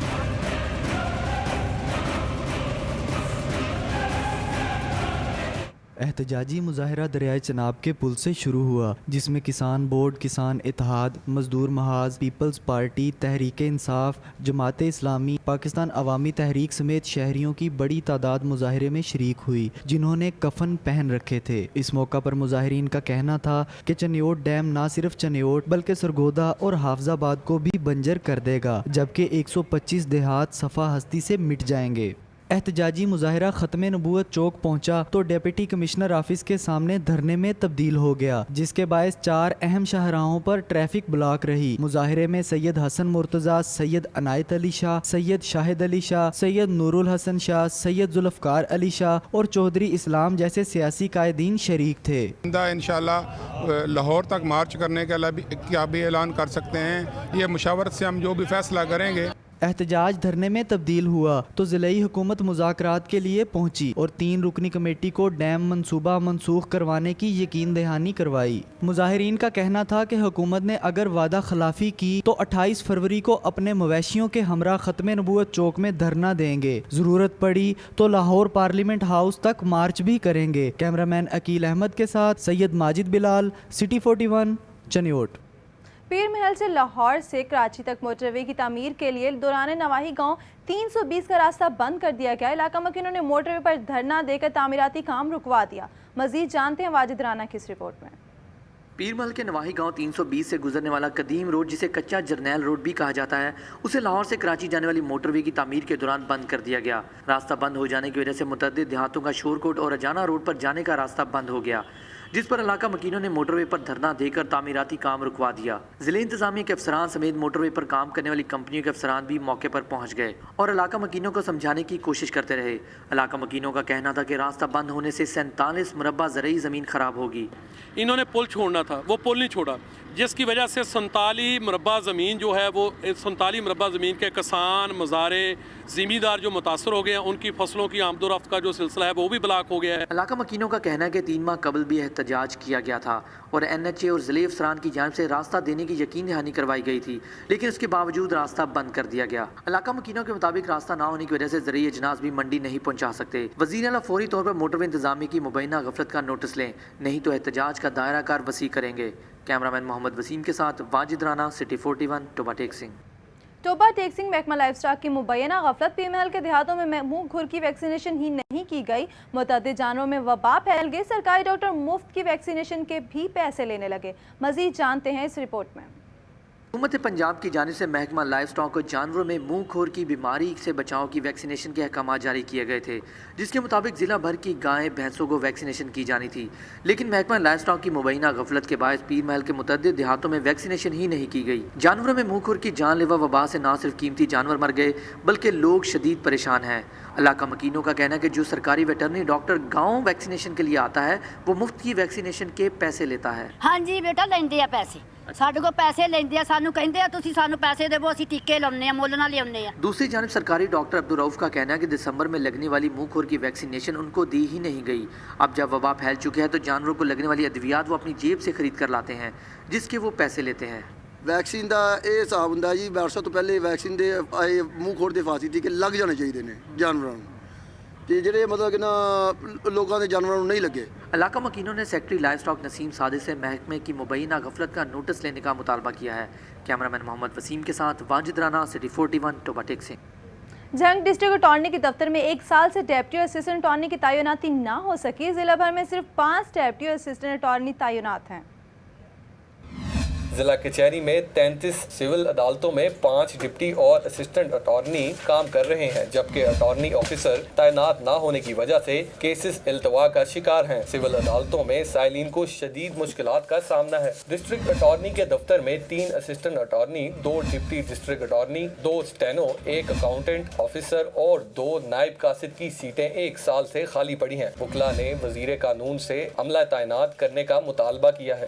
Speaker 21: احتجاجی مظاہرہ دریائے چناب کے پل سے شروع ہوا، جس میں کسان بورڈ، کسان اتحاد، مزدور محاذ، پیپلز پارٹی، تحریک انصاف، جماعت اسلامی، پاکستان عوامی تحریک سمیت شہریوں کی بڑی تعداد مظاہرے میں شریک ہوئی، جنہوں نے کفن پہن رکھے تھے۔ اس موقع پر مظاہرین کا کہنا تھا کہ چنیوٹ ڈیم نہ صرف چنیوٹ بلکہ سرگودا اور حافظ آباد کو بھی بنجر کر دے گا، جبکہ 125 دیہات صفحہ ہستی سے مٹ جائیں گے۔ احتجاجی مظاہرہ ختم نبوت چوک پہنچا تو ڈپٹی کمشنر آفس کے سامنے دھرنے میں تبدیل ہو گیا، جس کے باعث 4 اہم شاہراہوں پر ٹریفک بلاک رہی۔ مظاہرے میں سید حسن مرتضیٰ، سید عنایت علی شاہ، سید شاہد علی شاہ، سید نور الحسن شاہ، سید ذوالفقار علی شاہ اور چودھری اسلام جیسے سیاسی قائدین شریک تھے۔
Speaker 20: انشاءاللہ لاہور تک مارچ کرنے کا بھی اعلان کر سکتے ہیں۔ یہ مشاورت سے ہم جو بھی فیصلہ کریں گے۔
Speaker 21: احتجاج دھرنے میں تبدیل ہوا تو ضلعی حکومت مذاکرات کے لیے پہنچی اور 3 رکنی کمیٹی کو ڈیم منصوبہ منسوخ کروانے کی یقین دہانی کروائی۔ مظاہرین کا کہنا تھا کہ حکومت نے اگر وعدہ خلافی کی تو 28 فروری کو اپنے مویشیوں کے ہمراہ ختم نبوت چوک میں دھرنا دیں گے، ضرورت پڑی تو لاہور پارلیمنٹ ہاؤس تک مارچ بھی کریں گے۔ کیمرامین عقیل احمد کے ساتھ سید ماجد بلال، سٹی 41، چنیوٹ۔
Speaker 1: پیر محل سے لاہور سے کراچی تک موٹر وے کی تعمیر کے لیے دوران نواحی گاؤں 320 کا راستہ بند کر دیا گیا۔ علاقہ مکینوں نے موٹر وے پر دھرنا دے کر تعمیراتی کام رکوا دیا۔ مزید جانتے ہیں واجد رانا کی اس رپورٹ میں۔
Speaker 22: پیر محل کے نواحی گاؤں 320 سے گزرنے والا قدیم روڈ، جسے کچا جرنیل روڈ بھی کہا جاتا ہے، اسے لاہور سے کراچی جانے والی موٹر وے کی تعمیر کے دوران بند کر دیا گیا۔ راستہ بند ہو جانے کی وجہ سے متعدد دیہاتوں کا شورکوٹ اور اجانا روڈ پر جانے کا راستہ بند ہو گیا، جس پر علاقہ مکینوں نے موٹر وے پر دھرنا دے کر تعمیراتی کام رکوا دیا۔ ضلع انتظامیہ کے افسران سمیت موٹر وے پر کام کرنے والی کمپنیوں کے افسران بھی موقع پر پہنچ گئے اور علاقہ مکینوں کو سمجھانے کی کوشش کرتے رہے۔ علاقہ مکینوں کا کہنا تھا کہ راستہ بند ہونے سے 47 مربع زرعی زمین خراب ہوگی۔
Speaker 23: انہوں نے پل چھوڑنا تھا، وہ پل نہیں چھوڑا، جس کی وجہ سے 47 مربع زمین جو ہے وہ 47 مربع زمین کے کسان، مزارع، زمیندار جو متاثر ہو گئے ہیں، ان کی فصلوں کی آمد و رفت کا جو سلسلہ ہے وہ بھی بلاک ہو گیا ہے۔
Speaker 22: علاقہ مکینوں کا کہنا ہے کہ 3 ماہ قبل بھی احتجاج کیا گیا تھا اور NHA اور ضلعی افسران کی جانب سے راستہ دینے کی یقین دہانی کروائی گئی تھی، لیکن اس کے باوجود راستہ بند کر دیا گیا۔ علاقہ مکینوں کے مطابق راستہ نہ ہونے کی وجہ سے زرعی اجناس بھی منڈی نہیں پہنچا سکتے۔ وزیر اعلیٰ فوری طور پر موٹر وے انتظامیہ کی مبینہ غفلت کا نوٹس لیں، نہیں تو احتجاج کا دائرہ کار وسیع کریں گے۔ کیمرامین محمد وسیم کے ساتھ واجد رانا، سٹی 41، ٹوبا ٹیک سنگھ۔
Speaker 1: ٹوبا ٹیک سنگھ محکمہ لائف سٹاک کی مبینہ غفلت۔ پیر محل کے دیہاتوں میں منہ گھر کی ویکسینیشن ہی نہیں کی گئی، متعدد جانوروں میں وبا پھیل گئی، سرکاری ڈاکٹر مفت کی ویکسینیشن کے بھی پیسے لینے لگے۔ مزید جانتے ہیں اس رپورٹ میں۔
Speaker 22: حکومت پنجاب کی جانب سے محکمہ لائف سٹاک کو جانوروں میں منہ کھور کی بیماری سے بچاؤ کی ویکسینیشن کے احکامات جاری کیے گئے تھے، جس کے مطابق ضلع بھر کی گائیں بھینسوں کو ویکسینیشن کی جانی تھی، لیکن محکمہ لائف سٹاک کی مبینہ غفلت کے باعث پیر محل کے متعدد دیہاتوں میں ویکسینیشن ہی نہیں کی گئی۔ جانوروں میں منہ کھور کی جان لیوا وبا سے نہ صرف قیمتی جانور مر گئے بلکہ لوگ شدید پریشان ہیں۔ علاقہ مکینوں کا کہنا ہے کہ جو سرکاری ویٹرنری ڈاکٹر گاؤں ویکسینیشن کے لیے آتا ہے وہ مفت کی ویکسینیشن کے پیسے لیتا ہے۔
Speaker 24: ہاں جی بیٹا لیندے آ پیسے، ساڈے کو پیسے لیندے آ، سانو کہندے آ تسی سانو پیسے دیو، اسی ٹیکے لاؤنے آ، مول نال لیاونے آ۔
Speaker 22: دوسری جانب سرکاری ڈاکٹر عبدالرؤف کا کہنا ہے کہ دسمبر میں لگنے والی منہ کھور کی ویکسینیشن ان کو دی ہی نہیں گئی۔ اب جب وبا پھیل چکے ہیں تو جانوروں کو لگنے والی ادویات وہ اپنی جیب سے خرید کر لاتے ہیں، جس کے وہ پیسے لیتے ہیں۔
Speaker 25: ویکسین کا یہ حساب ہوں جی، ویکسین تو پہلے ویکسین دے منہ کھور دے فاسی تھی کہ لگ جانے چاہیے نے جانوروں جڑے مطلب کہ نا لوگوں کے جانوروں نہیں لگے۔
Speaker 22: علاقہ مکینوں نے سیکٹری لائف سٹاک نسیم صادق سے محکمے کی مبینہ غفلت کا نوٹس لینے کا مطالبہ کیا ہے۔ کیمرامین محمد وسیم کے ساتھ واجد رانا، سٹی 41، ٹوبا ٹیک سنگھ۔
Speaker 1: جھنگ ڈسٹرکٹ اٹارنی کے دفتر میں 1 سال سے ڈیپٹی اسسٹنٹ اٹارنی کی تعیناتی نہ ہو سکی۔ ضلع بھر میں صرف 5 ڈیپٹی اسسٹنٹ اٹارنی تعینات ہیں۔
Speaker 4: ضلع کچہری میں 33 سول عدالتوں میں 5 ڈپٹی اور اسسٹنٹ اٹارنی کام کر رہے ہیں، جبکہ اٹارنی آفیسر تعینات نہ ہونے کی وجہ سے کیسز التوا کا شکار ہیں۔ سول عدالتوں میں سائلین کو شدید مشکلات کا سامنا ہے۔ ڈسٹرکٹ اٹارنی کے دفتر میں 3 assistant attorney, 2 deputy district attorney, 2 steno, 1 accountant officer اور 2 نائب قاصد کی سیٹیں 1 سال سے خالی پڑی ہیں۔ وکلاء نے وزیر قانون سے عملہ تعینات کرنے کا مطالبہ کیا ہے۔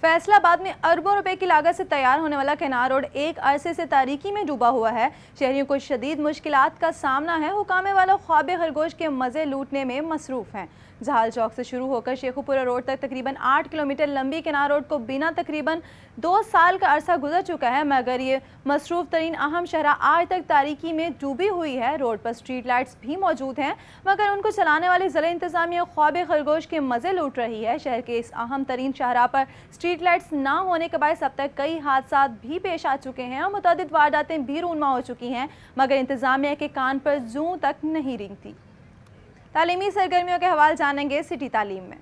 Speaker 1: फैसला आबाद में अरबों रुपए की लागत से तैयार होने वाला केनार रोड एक अरसे से तारीकी में डूबा हुआ है। शहरियों को शदीद मुश्किलात का सामना है। हुकामे वाला ख्वाब खरगोश के मज़े लूटने में मसरूफ़ हैं। जहाल चौक से शुरू होकर शेखुपुरा रोड तक तकरीबन 8 किलोमीटर लंबी केनार रोड को बिना तकरीबन 2 साल का अरसा गुजर चुका है, मगर ये मसरूफ़ तरीन अहम शहरा आज तक तारीकी में डूबी हुई है। रोड पर स्ट्रीट लाइट्स भी मौजूद हैं, मगर उनको चलाने वाली ज़िला इंतज़ामिया ख्वाब खरगोश के मज़े लूट रही है। शहर के इस अहम तरीन शाहराह पर स्ट्रीट लाइट्स ना होने के बायस अब तक कई हादसा भी पेश आ चुके हैं और मुतअद्दिद वारदातें भी रूनमा हो चुकी हैं, मगर इंतज़ामिया के कान पर जूं तक नहीं रेंगती। तालीमी सरगर्मियों के हवाले जानेंगे सिटी तालीम में।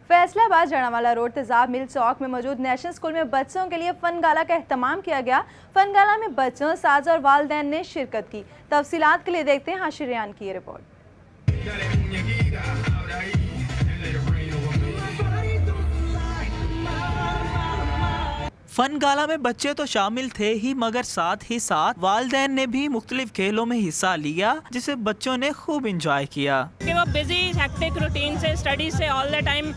Speaker 1: फैसलाबाद जड़ावाला रोड तेजाब मिल चौक में मौजूद नेशनल स्कूल में बच्चों के लिए फन गाला का एहतमाम किया गया। फन गाला में बच्चों, साज और वालिदैन ने शिरकत की। तफसीलात के लिए देखते हैं हाशिर रियान की ये रिपोर्ट।
Speaker 2: फन गाला में बच्चे तो शामिल थे ही, मगर साथ ही साथ वालिदैन ने भी मुख्तलिफ खेलों में हिस्सा लिया, जिसे बच्चों ने खूब इंजॉय किया।
Speaker 3: कि वो बिजी हेक्टिक रूटीन से, स्टडी से ऑल द टाइम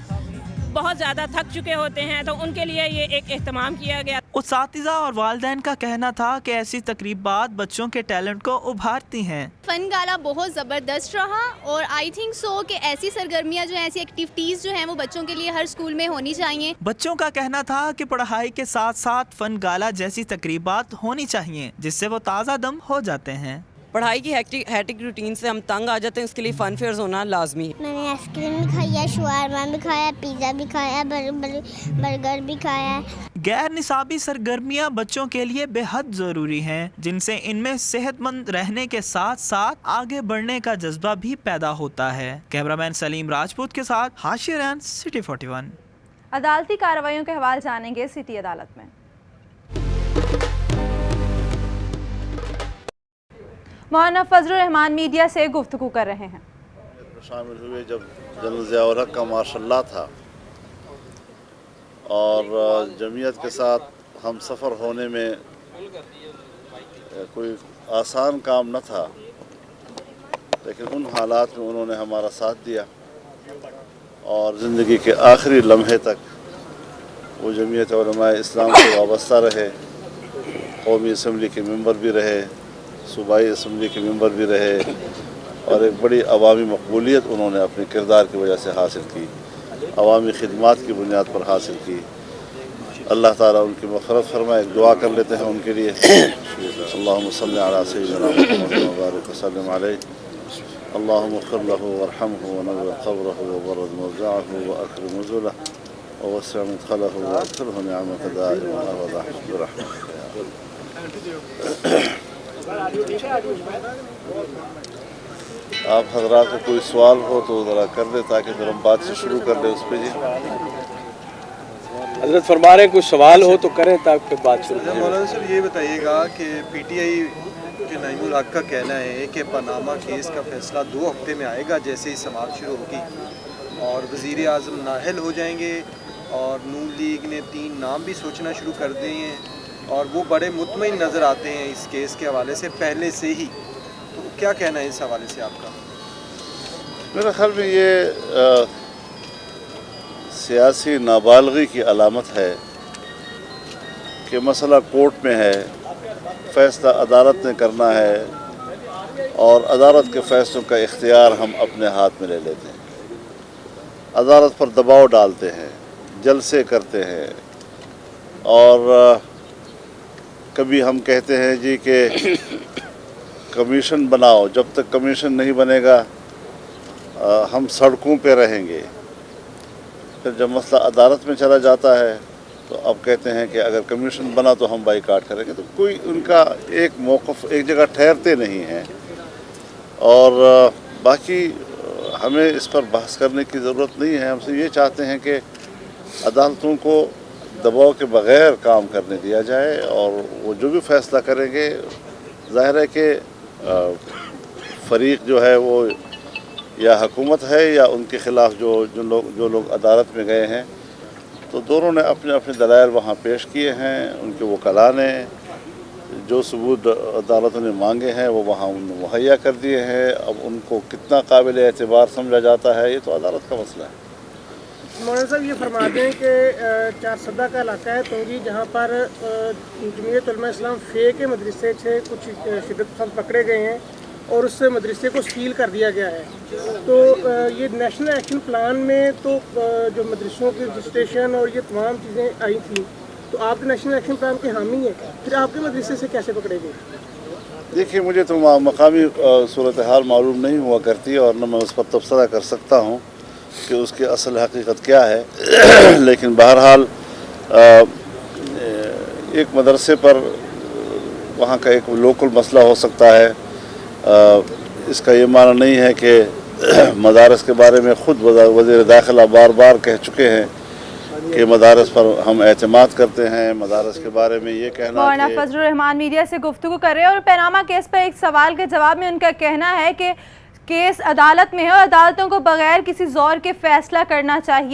Speaker 3: बहुत ज़्यादा थक चुके होते हैं, तो उनके लिए ये एक एहतमाम किया गया।
Speaker 2: उस्तातिज़ा और वालिदैन का कहना था कि ऐसी तकरीबात बच्चों के टैलेंट को उभारती हैं।
Speaker 6: फन गाला बहुत ज़बरदस्त रहा और आई थिंक सो कि ऐसी सरगर्मियाँ जो हैं, ऐसी एक्टिविटीज़ जो हैं वो बच्चों के लिए हर स्कूल में होनी चाहिए।
Speaker 2: बच्चों का कहना था कि पढ़ाई के साथ साथ फन गाला जैसी तकरीबात होनी चाहिए, जिससे वो ताज़ा दम हो जाते हैं।
Speaker 7: पढ़ाई की हैटिक रूटीन से हम तंग आ जाते हैं, उसके लिए फन फेयर्स होना लाजमी है।
Speaker 19: मैंने आइसक्रीम भी खाई है, शवारमा भी खाया, पिज़्ज़ा भी खाया, बर्गर भी खाया।
Speaker 2: गैर निसाबी सरगर्मियां बच्चों के लिए बेहद ज़रूरी हैं, जिनसे इनमें सेहतमंद रहने के साथ साथ आगे बढ़ने का जज्बा भी पैदा होता है। कैमरामैन सलीम राजपूत के साथ हाशिर रियान, सिटी 41।
Speaker 1: अदालती कार्रवाइयों के हवाले जानेंगे सिटी अदालत में। मौलाना फजलुर रहमान मीडिया से गुफ्तगू कर रहे हैं।
Speaker 8: शामिल हुए जब जनरल ज़ियाउल हक का मार्शल्ला था और जमीयत के साथ हम सफ़र होने में कोई आसान काम न था, लेकिन उन हालात में उन्होंने हमारा साथ दिया और ज़िंदगी के आखिरी लम्हे तक वो जमीयत उलमाए इस्लाम से वाबस्ता रहे। कौमी असम्बली के मेंबर भी रहे, सूबाई असम्बली के मेंबर भी रहे और एक बड़ी अवामी मकबूलियत उन्होंने अपने किरदार की वजह से हासिल की, अवामी खिदमात की बुनियाद पर हासिल की। अल्लाह ताला उनकी मग़फ़िरत फरमाए। दुआ कर लेते हैं उनके लिए। अल्लाहुम्मा सल्लि अला सय्यिदिना मुहम्मद व बारिक व सल्लिम अलैहि। अल्लाहुम्मा इग़फ़िर लहू वरहमहू व नव्विर क़ब्रहू व बर्रिद मरजअहू व अक्रिम नुज़ुलहू व वस्सिअ मदख़लहू व अदख़िलहू निअमतक दाइमतन अबदा बिरहमतिक। आप हज़रात को कोई सवाल हो तो ज़रा कर दे, ताकि फिर हम बात से शुरू कर दें उस पर। जी
Speaker 26: हज़रत फरमा रहे हैं कुछ सवाल हो तो करें ताकि बात शुरू करें।
Speaker 27: मौलाना साहब ये बताइएगा कि पीटीआई के नईमुल हक का कहना है कि पनामा केस का फैसला 2 हफ्ते में आएगा जैसे ही समाअत शुरू होगी, और वज़ीर आज़म नाअहल हो जाएंगे और नून लीग ने 3 नाम भी सोचना शुरू कर दिए हैं और वो बड़े मुतमईन नज़र आते हैं इस केस के हवाले से पहले से ही। तो क्या कहना है इस हवाले से आपका?
Speaker 8: मेरे ख्याल में ये सियासी नाबालगी की अलामत है कि मसला कोर्ट में है, फ़ैसला अदालत ने करना है और अदालत के फ़ैसलों का इख्तियार हम अपने हाथ में ले लेते हैं। अदालत पर दबाव डालते हैं, जलसे करते हैं और कभी हम कहते हैं जी कि कमीशन बनाओ, जब तक कमीशन नहीं बनेगा हम सड़कों पे रहेंगे। फिर जब मसला अदालत में चला जाता है तो अब कहते हैं कि अगर कमीशन बना तो हम बाइकाट करेंगे। तो कोई उनका एक मौक़िफ़ एक जगह ठहरते नहीं हैं और बाकी हमें इस पर बहस करने की ज़रूरत नहीं है। हमसे ये चाहते हैं कि अदालतों को दबाव के बग़ैर काम करने दिया जाए और वो जो भी फ़ैसला करेंगे, ज़ाहिर है कि फ़रीक जो है वो या हुकूमत है या उनके ख़िलाफ़ जो लोग अदालत में गए हैं, तो दोनों ने अपने अपने दलाइल वहाँ पेश किए हैं। उनके वकला ने जो सबूत अदालत ने मांगे हैं वो वहाँ मुहैया कर दिए हैं। अब उनको कितना काबिल एतबार समझा जाता है ये तो अदालत का मसला है।
Speaker 5: मौलाना साहब ये फरमा दें कि चारसदा का इलाका है तुंगी, जहाँ पर जमीयत उलमा इस्लाम फे के मदरसे से कुछ शिद्दत पसंद पकड़े गए हैं और उस मदरसे को सील कर दिया गया है। तो ये नेशनल एक्शन प्लान में तो जो मदरसों की रजिस्ट्रेशन और ये तमाम चीज़ें आई थी, तो आप नेशनल एक्शन प्लान के हामी हैं, फिर आपके मदरसे से कैसे पकड़े गए?
Speaker 8: देखिए, मुझे तो मकामी सूरत हाल मालूम नहीं हुआ करती और न मैं उस पर तबसरा कर सकता हूँ कि उसकी असल हकीकत क्या है। लेकिन बहरहाल एक मदरसे पर वहाँ का एक लोकल मसला हो सकता है। इसका ये माना नहीं है कि मदारस के बारे में ख़ुद वज़ीर दाखिला बार बार कह चुके हैं कि मदारस पर हम एतमाद करते हैं। मदारस के बारे में ये कहना
Speaker 1: मौलाना फजलुर रहमान मीडिया से गुफ्तगू कर रहे हैं और पैनामा केस पर एक सवाल के जवाब में उनका कहना है कि केस अदालत में है और अदालतों को बगैर किसी ज़ोर के फैसला करना चाहिए।